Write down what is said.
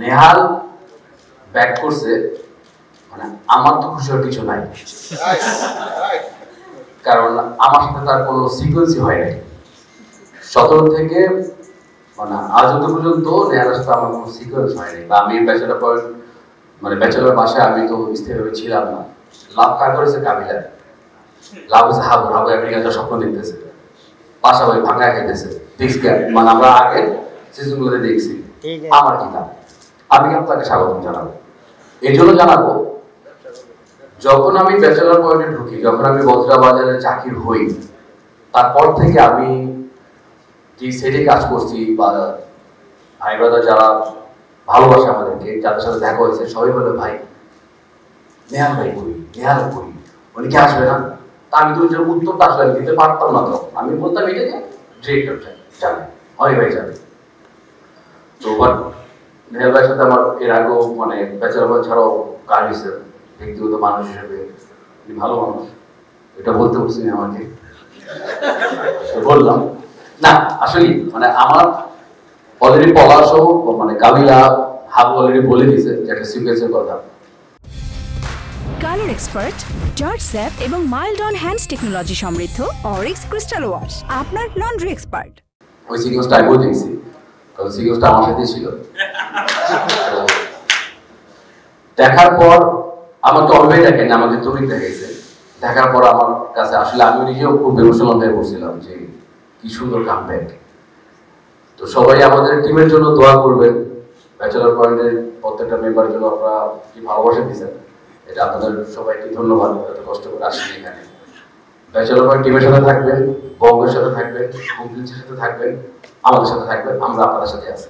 Nehal back করছে, মানে আমার তো খুশি হওয়ার কিছু নাই, কারণ আমার সাথে তার কোনো সিকোয়েন্সই হয় নাই 17 থেকে মানে আজ অব্দি পর্যন্ত নেহালের সাথে আমার কোনো সিকোয়েন্স হয়নি। বা আমি ব্যাচেলর পয়েন্ট মানে ব্যাচেলর বাসায় আমি তো স্থিরভাবে ছিলাম না। লাভ কার করেছে? কাবিলা। লাভ হচ্ছে হাবু, হাবু আমেরিকা যাওয়ার স্বপ্ন দেখতেছে, পাশাপাশি ভাঙা খাইতেছে, দেখছি মানে আমরা আগে সিজনগুলোতে দেখছি। আমার কি কাম? আমি আপনাকে স্বাগত জানাবো। এই জন্য জানাবো, যখন আমি ব্যাচেলর পয়েন্টে ঢুকি, যখন আমি বজরা বাজারে চাকরি হই, তারপর থেকে আমি যে সেটে কাজ করছি বা ভাই ব্রাদার যারা ভালোবাসে আমাদেরকে, যাদের সাথে দেখা হয়েছে, সবাই বলে ভাই নেহাল ভাই কই, নেহাল কই, উনি কি আসবে না? তা আমি তো যে উত্তরটা আসলে দিতে পারতাম না। তখন আমি বলতাম এটা যে ডিরেক্টর যাবে, হয় ভাই যাবে। তো বাট নেহাল ভাইয়ের সাথে আমার এর আগেও মানে ব্যাচেলর পয়েন্ট ছাড়াও কাজ হয়েছে। ব্যক্তিগত মানুষ হিসেবে ভালো মানুষ, এটা বলতে বলছি আমাকে বললাম না। আসলে মানে আমার অলরেডি পলাশও মানে কাবিলা হাবু অলরেডি বলে দিয়েছে যে একটা সিকোয়েন্সের কথা। কালার এক্সপার্ট, জর্জ স্যাপ এবং মাইল্ড অন হ্যান্ডস টেকনোলজি সমৃদ্ধ অরিক্স ক্রিস্টাল ওয়াশ আপনার লন্ড্রি এক্সপার্ট। ওই সিকোয়েন্সটা আগেও দেখছি, কারণ সিকোয়েন্সটা আমার সাথেই ছিল। দেখার পর আমাকে অলরেডি দেখেন, আমাকে তুমি দেখেছে। দেখার পর আমার কাছে আসলে আমি নিজেও খুব ইমোশনাল হয়ে পড়ছিলাম যে কি সুন্দর কামব্যাক। তো সবাই আমাদের টিমের জন্য দোয়া করবেন। ব্যাচেলর পয়েন্টের প্রত্যেকটা মেম্বারের জন্য আপনারা কি ভালোবাসা দিয়েছেন, এটা আপনাদের সবাইকে ধন্যবাদ। এত কষ্ট করে আসেন এখানে। ব্যাচেলর পয়েন্ট টিমের সাথে থাকবেন, বঙ্গের সাথে থাকবেন, মুমকিনের সাথে থাকবেন, আমাদের সাথে থাকবেন, আমরা আপনাদের সাথে আছি।